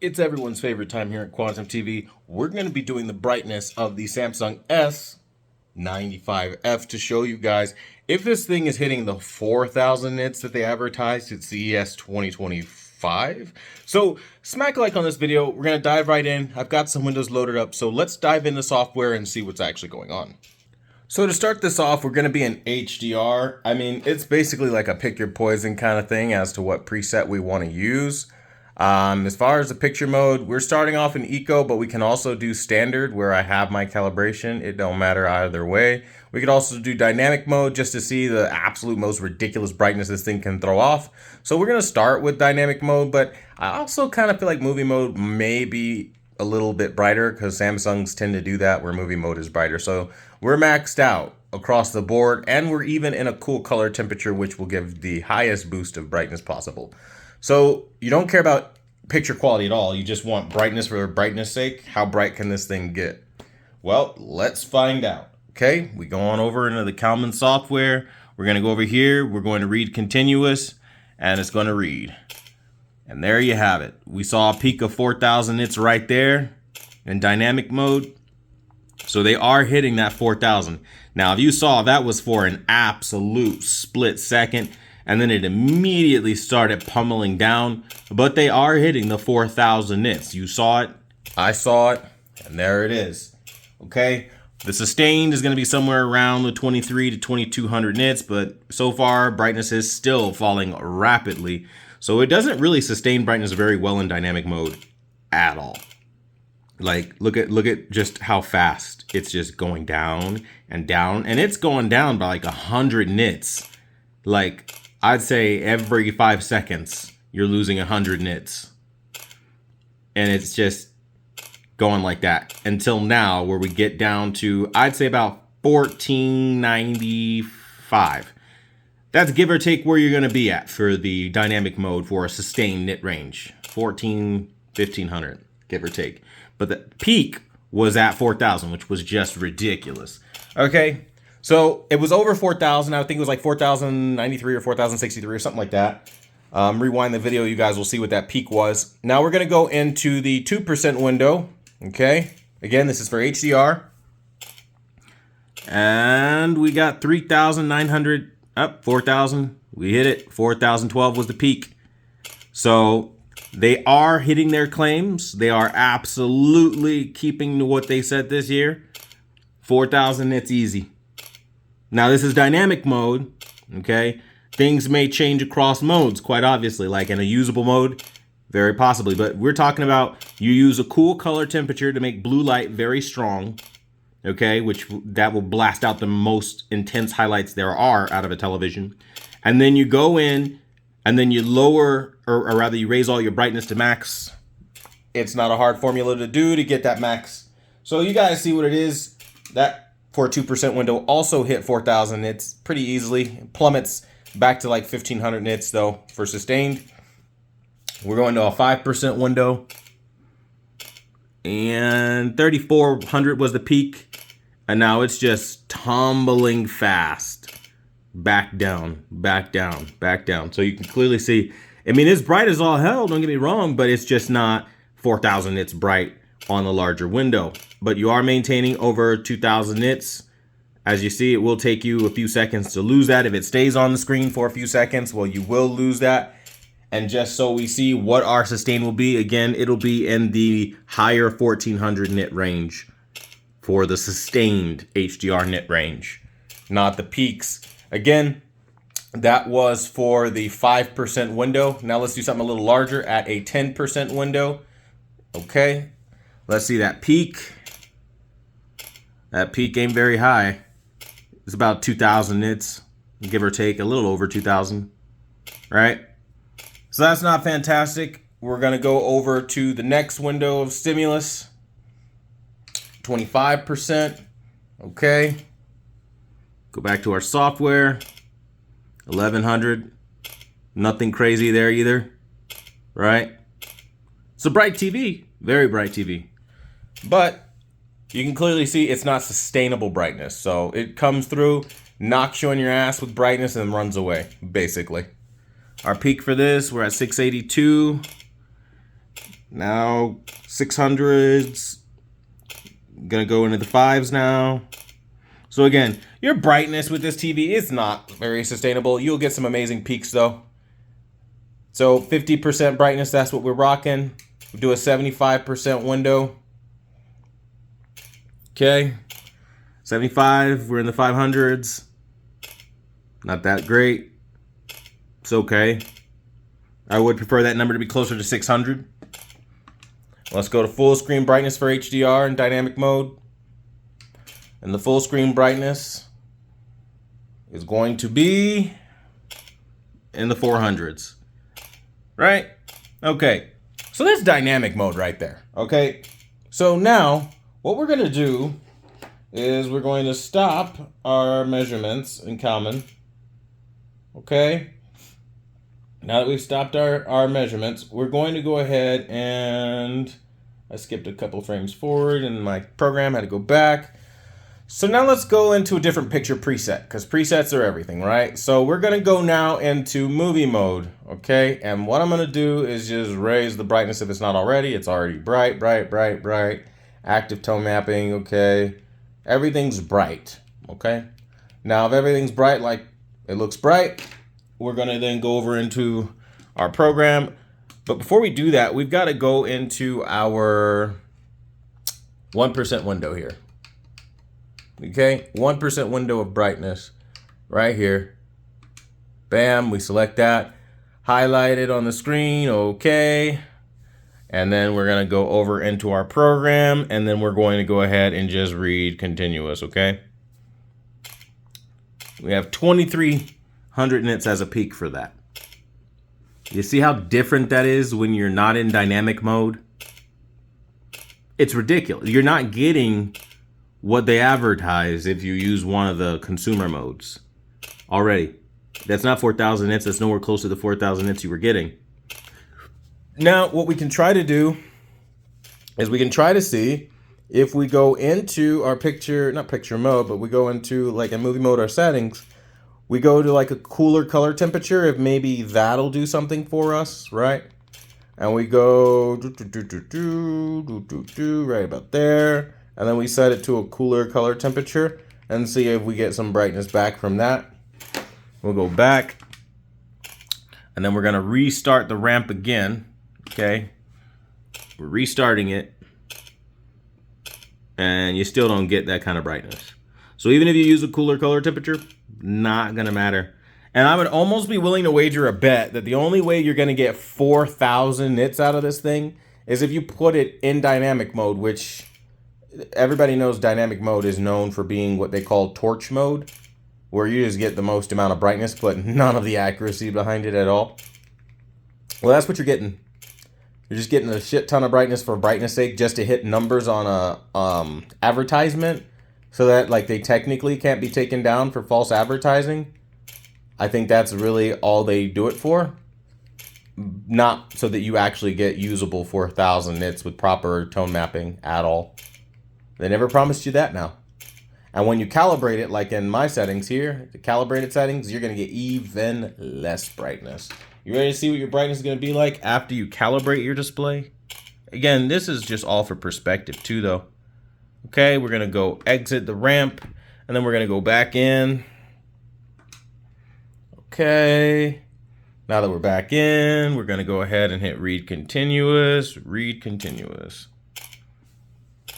It's everyone's favorite time here at Quantum TV. We're going to be doing the brightness of the Samsung S95F to show you guys if this thing is hitting the 4,000 nits that they advertised at CES 2025. So smack a like on this video. We're going to dive right in. I've got some windows loaded up, so let's dive into software and see what's actually going on. So to start this off, we're going to be in HDR. I mean, it's basically like a pick your poison kind of thing as to what preset we want to use. As far as the picture mode, we're starting off in eco, but we can also do standard where I have my calibration. It don't matter either way. We could also do dynamic mode just to see the absolute most ridiculous brightness this thing can throw off. So we're going to start with dynamic mode, but I also kind of feel like movie mode may be a little bit brighter because Samsungs tend to do that where movie mode is brighter. So we're maxed out across the board, and we're even in a cool color temperature, which will give the highest boost of brightness possible. So you don't care about picture quality at all. You just want brightness for brightness sake. How bright can this thing get? Well, let's find out. Okay, we go on over into the Calman software. We're going to go over here. We're going to read continuous, and it's going to read. And there you have it. We saw a peak of 4,000 nits right there in dynamic mode. So they are hitting that 4,000. Now, if you saw, that was for an absolute split second. And then it immediately started pummeling down, but they are hitting the 4,000 nits. You saw it, I saw it, and there it is. Okay, the sustained is going to be somewhere around the 23 to 2200 nits, but so far brightness is still falling rapidly. So it doesn't really sustain brightness very well in dynamic mode at all. Like, look at just how fast it's just going down, and it's going down by like 100 nits. Like, I'd say every 5 seconds, you're losing 100 nits. And it's just going like that until now, where we get down to, I'd say about 1495. That's give or take where you're going to be at for the dynamic mode for a sustained nit range. 1500, give or take. But the peak was at 4,000, which was just ridiculous. Okay. So it was over 4,000. I think it was like 4,093 or 4,063 or something like that. Rewind the video. You guys will see what that peak was. Now we're going to go into the 2% window. Okay. Again, this is for HDR. And we got 3,900 up, 4,000. We hit it. 4,012 was the peak. So they are hitting their claims. They are absolutely keeping to what they said this year. 4,000, it's easy. Now, this is dynamic mode, okay? Things may change across modes, quite obviously, like in a usable mode, very possibly. But we're talking about you use a cool color temperature to make blue light very strong, okay? That will blast out the most intense highlights there are out of a television. And then you go in, and then you lower, or rather you raise all your brightness to max. It's not a hard formula to do to get that max. So you guys see what it is. That for a 2% window also hit 4,000 nits pretty easily. It plummets back to like 1,500 nits though for sustained. We're going to a 5% window, and 3,400 was the peak, and now it's just tumbling fast back down, back down, back down. So you can clearly see, I mean, it's bright as all hell, don't get me wrong, but it's just not 4,000 nits bright on the larger window. But you are maintaining over 2,000 nits. As you see, it will take you a few seconds to lose that. If it stays on the screen for a few seconds, well, you will lose that. And just so we see what our sustain will be, again, it'll be in the higher 1,400 nit range for the sustained HDR nit range, not the peaks. Again, that was for the 5% window. Now let's do something a little larger at a 10% window. Okay, let's see that peak. That peak ain't very high. It's about 2,000 nits, give or take, a little over 2,000, right? So that's not fantastic. We're going to go over to the next window of stimulus, 25%. Okay. Go back to our software, 1,100. Nothing crazy there either, right? It's a bright TV, very bright TV. But you can clearly see it's not sustainable brightness. So it comes through, knocks you on your ass with brightness, and runs away, basically. Our peak for this, we're at 682. Now 600s, gonna go into the 5s now. So again, your brightness with this TV is not very sustainable. You'll get some amazing peaks though. So 50% brightness, that's what we're rocking. We do a 75% window. Okay, 75, we're in the 500s. Not that great. It's okay. I would prefer that number to be closer to 600. Let's go to full screen brightness for HDR in dynamic mode. And the full screen brightness is going to be in the 400s. Right? Okay. So that's dynamic mode right there. Okay. So now what we're going to do is we're going to stop our measurements in Calman. Okay. Now that we've stopped our measurements, we're going to go ahead and I skipped a couple frames forward in my program, had to go back. So now let's go into a different picture preset because presets are everything, right? So we're going to go now into movie mode, okay? And what I'm going to do is just raise the brightness if it's not already. It's already bright, bright, bright, bright. Active tone mapping, okay? Everything's bright, okay? Now if everything's bright like it looks bright, we're going to then go over into our program. But before we do that, we've got to go into our 1% window here. Okay, 1% window of brightness right here. Bam, we select that. Highlight it on the screen, okay. And then we're going to go over into our program, and then we're going to go ahead and just read continuous, okay? We have 2300 nits as a peak for that. You see how different that is when you're not in dynamic mode? It's ridiculous. You're not getting what they advertise if you use one of the consumer modes already. That's not 4,000 nits. That's nowhere close to the 4,000 nits you were getting. Now, what we can try to do is we can try to see if we go into our picture, not picture mode, but we go into like a movie mode, our settings, we go to like a cooler color temperature, if maybe that'll do something for us, right? And we go right about there. And then we set it to a cooler color temperature and see if we get some brightness back from that. We'll go back. And then we're going to restart the ramp again. Okay. We're restarting it. And you still don't get that kind of brightness. So even if you use a cooler color temperature, not going to matter. And I would almost be willing to wager a bet that the only way you're going to get 4,000 nits out of this thing is if you put it in dynamic mode, which everybody knows dynamic mode is known for being what they call torch mode, where you just get the most amount of brightness, but none of the accuracy behind it at all. Well, that's what you're getting. You're just getting a shit ton of brightness for brightness sake just to hit numbers on a advertisement so that like they technically can't be taken down for false advertising. I think that's really all they do it for. Not so that you actually get usable 4,000 nits with proper tone mapping at all. They never promised you that now. And when you calibrate it, like in my settings here, the calibrated settings, you're going to get even less brightness. You ready to see what your brightness is going to be like after you calibrate your display? Again, this is just all for perspective too, though. Okay, we're going to go exit the ramp, and then we're going to go back in. Okay. Now that we're back in, we're going to go ahead and hit read continuous, read continuous.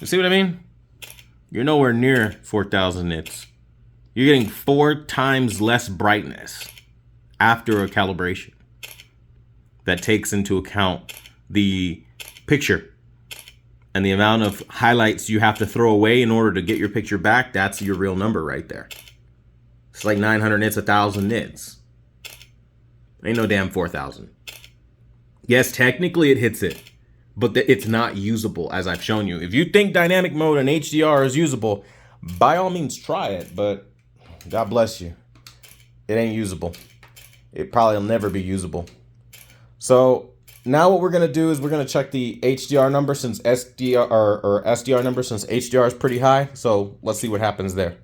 You see what I mean? You're nowhere near 4,000 nits. You're getting 4 times less brightness after a calibration. That takes into account the picture and the amount of highlights you have to throw away in order to get your picture back. That's your real number right there. It's like 900 nits, 1,000 nits. Ain't no damn 4,000. Yes, technically it hits it, but it's not usable, as I've shown you. If you think dynamic mode and HDR is usable, by all means try it, but God bless you. It ain't usable. It probably will never be usable. So now what we're going to do is we're going to check the HDR number since SDR number since HDR is pretty high. So let's see what happens there.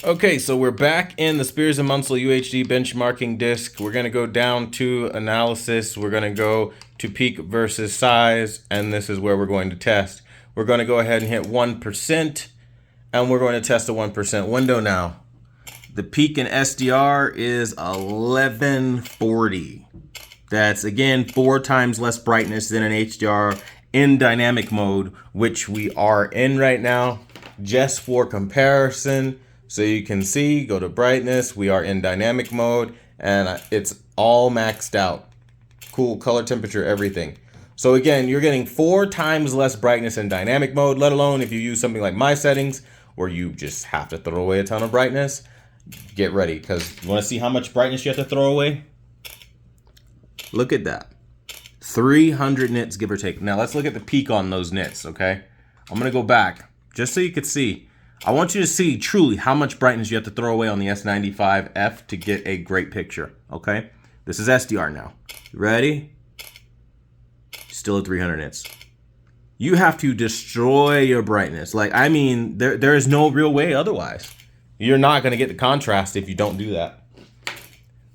Okay, so we're back in the Spears and Munsell UHD benchmarking disk. We're going to go down to analysis. We're going to go to peak versus size, and this is where we're going to test. We're going to go ahead and hit 1%, and we're going to test a 1% window now. The peak in SDR is 1140. That's, again, 4 times less brightness than an HDR in dynamic mode, which we are in right now. Just for comparison, so you can see, go to brightness, we are in dynamic mode, and it's all maxed out. Cool, color temperature, everything. So again, you're getting 4 times less brightness in dynamic mode, let alone if you use something like my settings, where you just have to throw away a ton of brightness. Get ready, because you want to see how much brightness you have to throw away? Look at that. 300 nits, give or take. Now let's look at the peak on those nits, okay? I'm going to go back, just so you could see. I want you to see truly how much brightness you have to throw away on the S95F to get a great picture, okay? This is SDR now. Ready? Still at 300 nits. You have to destroy your brightness. Like, I mean, there is no real way otherwise. You're not going to get the contrast if you don't do that.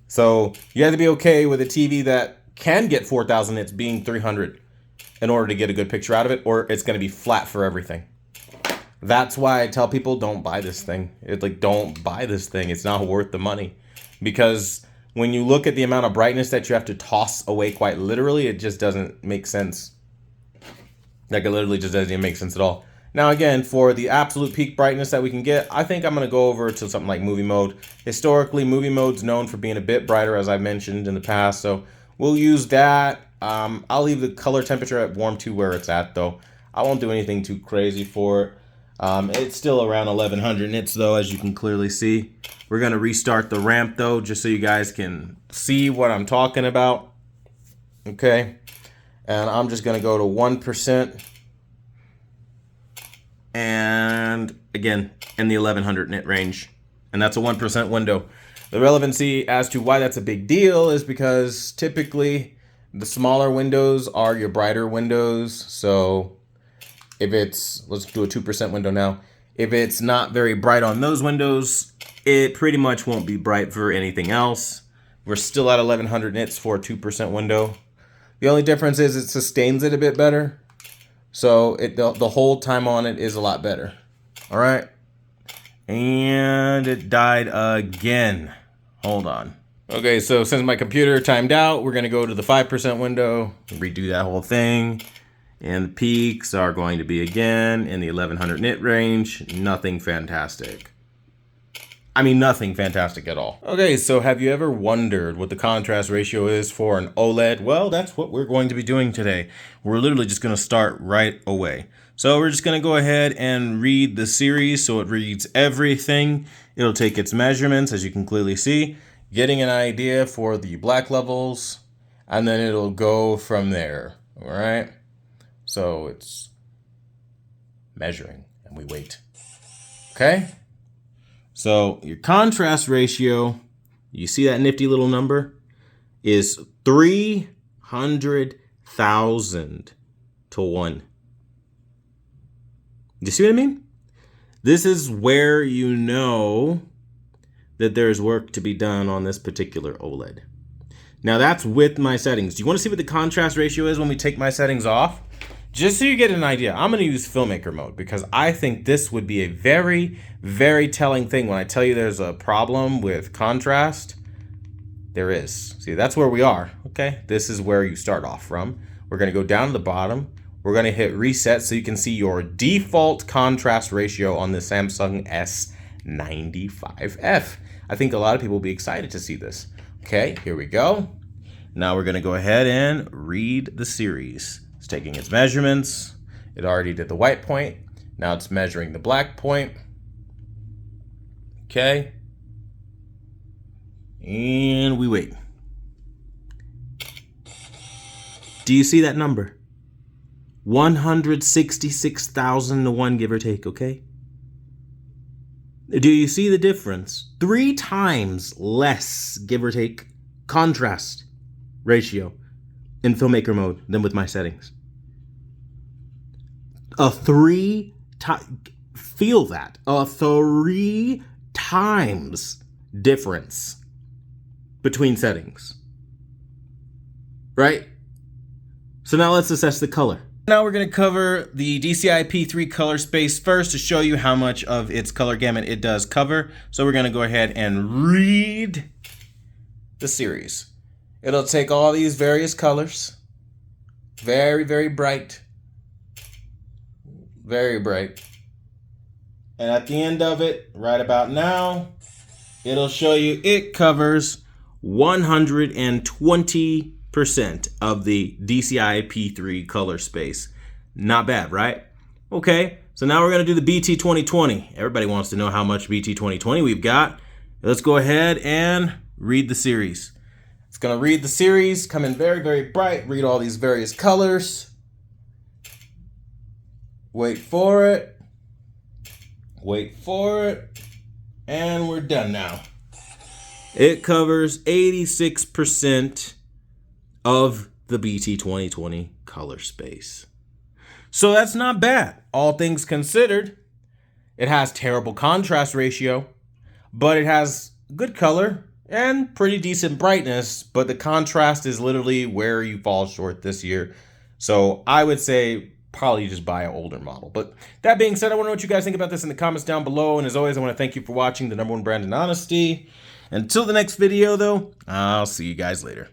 So you have to be okay with a TV that can get 4,000 nits being 300 in order to get a good picture out of it, or it's going to be flat for everything. That's why I tell people don't buy this thing. Don't buy this thing. It's not worth the money. Because when you look at the amount of brightness that you have to toss away quite literally, it just doesn't make sense. Like, it literally just doesn't even make sense at all. Now, again, for the absolute peak brightness that we can get, I think I'm going to go over to something like movie mode. Historically, movie mode's known for being a bit brighter, as I mentioned in the past, so we'll use that. I'll leave the color temperature at warm 2 where it's at, though. I won't do anything too crazy for it. It's still around 1100 nits, though, as you can clearly see. We're going to restart the ramp, though, just so you guys can see what I'm talking about. Okay. And I'm just going to go to 1%. And again, in the 1100 nit range. And that's a 1% window. The relevancy as to why that's a big deal is because typically the smaller windows are your brighter windows. So if it's, let's do a 2% window now. If it's not very bright on those windows, it pretty much won't be bright for anything else. We're still at 1100 nits for a 2% window. The only difference is it sustains it a bit better. So the hold time on it is a lot better. All right. And it died again. Hold on. Okay, so since my computer timed out, we're going to go to the 5% window, redo that whole thing. And the peaks are going to be again in the 1100 nit range. Nothing fantastic. I mean, nothing fantastic at all. Okay, so have you ever wondered what the contrast ratio is for an OLED? Well, that's what we're going to be doing today. We're literally just going to start right away. So we're just going to go ahead and read the series. So it reads everything. It'll take its measurements, as you can clearly see, getting an idea for the black levels, and then it'll go from there. All right. So it's measuring, and we wait. Okay. So your contrast ratio, you see that nifty little number, is 300,000 to 1. You see what I mean? This is where you know that there's work to be done on this particular OLED. Now that's with my settings. Do you want to see what the contrast ratio is when we take my settings off? Just so you get an idea, I'm going to use filmmaker mode because I think this would be a very, very telling thing when I tell you there's a problem with contrast. There is. See, that's where we are. Okay, this is where you start off from. We're going to go down to the bottom. We're going to hit reset so you can see your default contrast ratio on the Samsung S95F. I think a lot of people will be excited to see this. Okay, here we go. Now we're going to go ahead and read the series. It's taking its measurements. It already did the white point. Now it's measuring the black point. Okay. And we wait. Do you see that number? 166,000 to 1, give or take, okay? Do you see the difference? 3 times less, give or take, contrast ratio in filmmaker mode than with my settings. Feel that. A 3 times difference between settings. Right? So now let's assess the color. Now we're going to cover the DCI P3 color space first to show you how much of its color gamut it does cover. So we're going to go ahead and read the series. It'll take all these various colors, very, very bright, very bright. And at the end of it, right about now, it'll show you it covers 120% of the DCI P3 color space. Not bad, right? Okay, so now we're going to do the BT 2020. Everybody wants to know how much BT 2020 we've got. Let's go ahead and read the series. It's going to read the series, come in very, very bright, read all these various colors. Wait for it. Wait for it. And we're done now. It covers 86% of the BT 2020 color space. So that's not bad, all things considered. It has terrible contrast ratio, but it has good color and pretty decent brightness, but the contrast is literally where you fall short this year. So I would say probably just buy an older model. But that being said, I want to know what you guys think about this in the comments down below. And as always, I want to thank you for watching the #1 brand in honesty. Until the next video, though, I'll see you guys later.